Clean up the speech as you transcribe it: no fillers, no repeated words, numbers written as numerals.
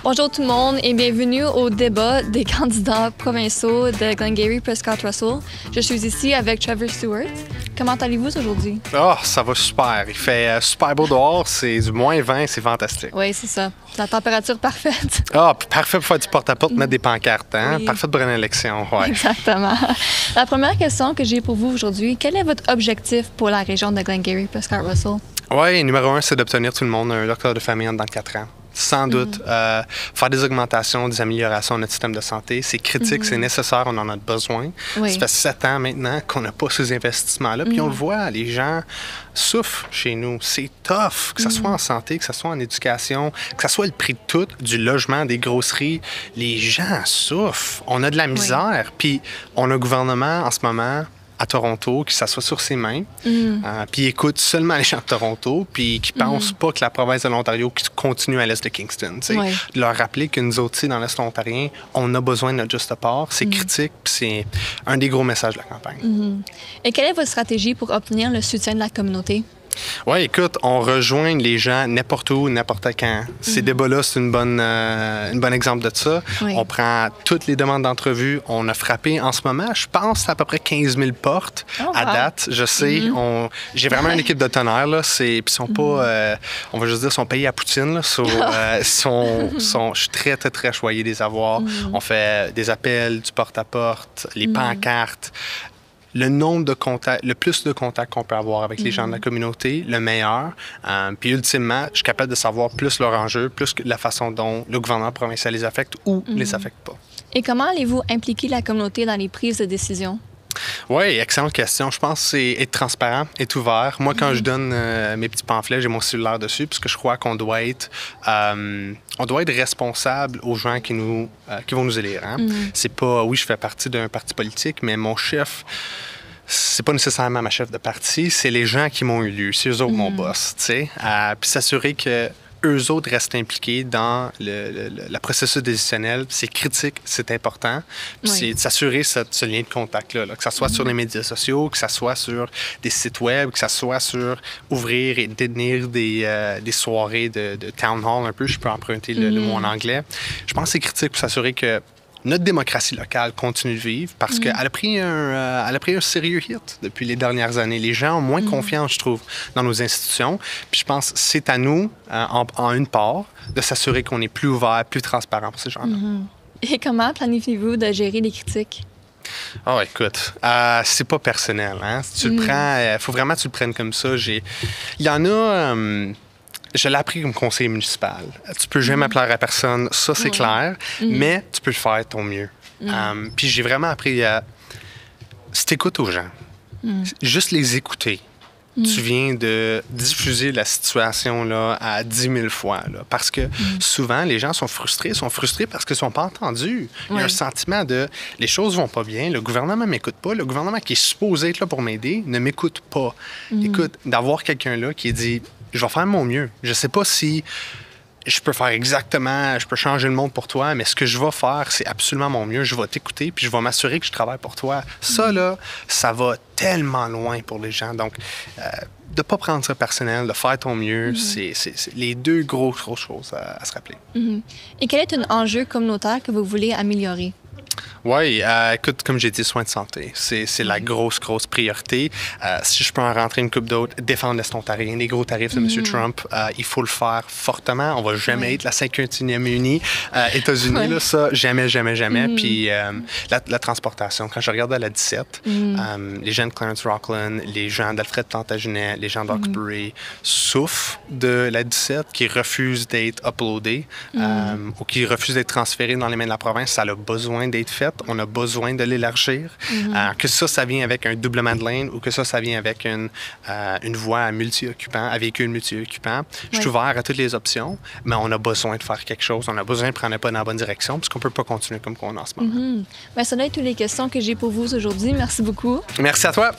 Bonjour tout le monde et bienvenue au débat des candidats provinciaux de Glengarry Prescott Russell. Je suis ici avec Trevor Stewart. Comment allez-vous aujourd'hui? Oh, ça va super. Il fait super beau dehors, c'est du moins 20, c'est fantastique. Oui, c'est ça. La température parfaite. Ah, parfait pour faire du porte-à-porte, mettre des pancartes, hein? Oui. Parfait pour une élection, ouais. Exactement. La première question que j'ai pour vous aujourd'hui, quel est votre objectif pour la région de Glengarry Prescott Russell? Oui, numéro 1, c'est d'obtenir tout le monde un docteur de famille en dedans de 4 ans. Sans doute, faire des augmentations, des améliorations à notre système de santé. C'est critique, c'est nécessaire, on en a besoin. Oui. Ça fait 7 ans maintenant qu'on n'a pas ces investissements-là. Puis on le voit, les gens souffrent chez nous. C'est tough, que ce soit en santé, que ce soit en éducation, que ce soit le prix de tout, du logement, des grosseries. Les gens souffrent. On a de la misère. Puis on a un gouvernement en ce moment à Toronto, qui s'assoit sur ses mains, puis écoute seulement les gens de Toronto, puis qui pensent pas que la province de l'Ontario continue à l'est de Kingston. Oui. De leur rappeler que nous autres, dans l'est ontarien, on a besoin de notre juste part. C'est critique, puis c'est un des gros messages de la campagne. Et quelle est votre stratégie pour obtenir le soutien de la communauté? Oui, écoute, on rejoint les gens n'importe où, n'importe quand. Ces débats-là, c'est une bonne exemple de ça. Oui. On prend toutes les demandes d'entrevue. On a frappé en ce moment, je pense, à peu près 15 000 portes à date. Je sais, j'ai vraiment une équipe de tonnerres. Là. Puis ils sont pas, on va juste dire, sont payés à Poutine. Là. Je suis très, très, très choyé des avoirs. On fait des appels, du porte-à-porte, les pancartes. Le nombre de contacts, le plus de contacts qu'on peut avoir avec les gens de la communauté, le meilleur. Puis ultimement, je suis capable de savoir plus leur enjeu, plus que la façon dont le gouvernement provincial les affecte ou les affecte pas. Et comment allez-vous impliquer la communauté dans les prises de décision? Oui, excellente question. Je pense que c'est être transparent, être ouvert. Moi, quand je donne mes petits pamphlets, j'ai mon cellulaire dessus, parce que je crois qu'on doit être responsable aux gens qui vont nous élire. Hein? C'est pas, oui, je fais partie d'un parti politique, mais mon chef, c'est pas nécessairement ma chef de parti, c'est les gens qui m'ont élu, c'est eux autres mon boss, tu sais. Puis s'assurer que eux autres restent impliqués dans le processus décisionnel. C'est critique, c'est important. Puis c'est de s'assurer ce lien de contact-là, que ce soit sur les médias sociaux, que ce soit sur des sites web, que ce soit sur ouvrir et détenir des soirées de town hall un peu. Je peux emprunter le mot en anglais. Je pense que c'est critique pour s'assurer que notre démocratie locale continue de vivre parce qu'elle a pris un sérieux hit depuis les dernières années. Les gens ont moins confiance, je trouve, dans nos institutions. Puis je pense que c'est à nous, en une part, de s'assurer qu'on est plus ouvert, plus transparent pour ces gens-là. Et comment planifiez-vous de gérer les critiques? Oh, écoute, c'est pas personnel. Hein? Si tu le prends, faut vraiment que tu le prennes comme ça. Il y en a... Je l'ai appris comme conseiller municipal. Tu peux jamais plaire à personne, ça c'est clair, mais tu peux faire ton mieux. Puis j'ai vraiment appris à... Si t'écoutes aux gens, juste les écouter, tu viens de diffuser la situation là, à 10 000 fois. Là, parce que souvent, les gens sont frustrés parce qu'ils ne sont pas entendus. Il y a un sentiment de « les choses vont pas bien, le gouvernement ne m'écoute pas, le gouvernement qui est supposé être là pour m'aider ne m'écoute pas. » Écoute, d'avoir quelqu'un là qui dit « je vais faire mon mieux. Je sais pas si je peux faire exactement, je peux changer le monde pour toi, mais ce que je vais faire, c'est absolument mon mieux. Je vais t'écouter, puis je vais m'assurer que je travaille pour toi. » Ça, là, ça va tellement loin pour les gens. Donc, de ne pas prendre ça personnel, de faire ton mieux, c'est les deux grosses choses à se rappeler. Et quel est un enjeu communautaire que vous voulez améliorer? Oui, écoute, comme j'ai dit, soins de santé, c'est la grosse priorité. Si je peux en rentrer une coupe d'autres, défendre l'Est ontarien, les gros tarifs de M. Trump, il faut le faire fortement. On va jamais être la 51e unie États-Unis, là, ça, jamais. Puis la transportation, quand je regarde à la 17, les gens de Clarence Rockland, les gens d'Alfred Plantagenet, les gens d'Hawkesbury souffrent de la 17 qui refusent d'être uploadés ou qui refusent d'être transférés dans les mains de la province. Ça a besoin d'être fait. On a besoin de l'élargir. Que ça vient avec un doublement de lane ou que ça vient avec une voie à multi-occupant, à véhicule multi-occupant. Je suis ouvert à toutes les options, mais on a besoin de faire quelque chose. On a besoin de prendre un pas dans la bonne direction parce qu'on ne peut pas continuer comme on est en ce moment. Bien, ça doit être toutes les questions que j'ai pour vous aujourd'hui. Merci beaucoup. Merci à toi.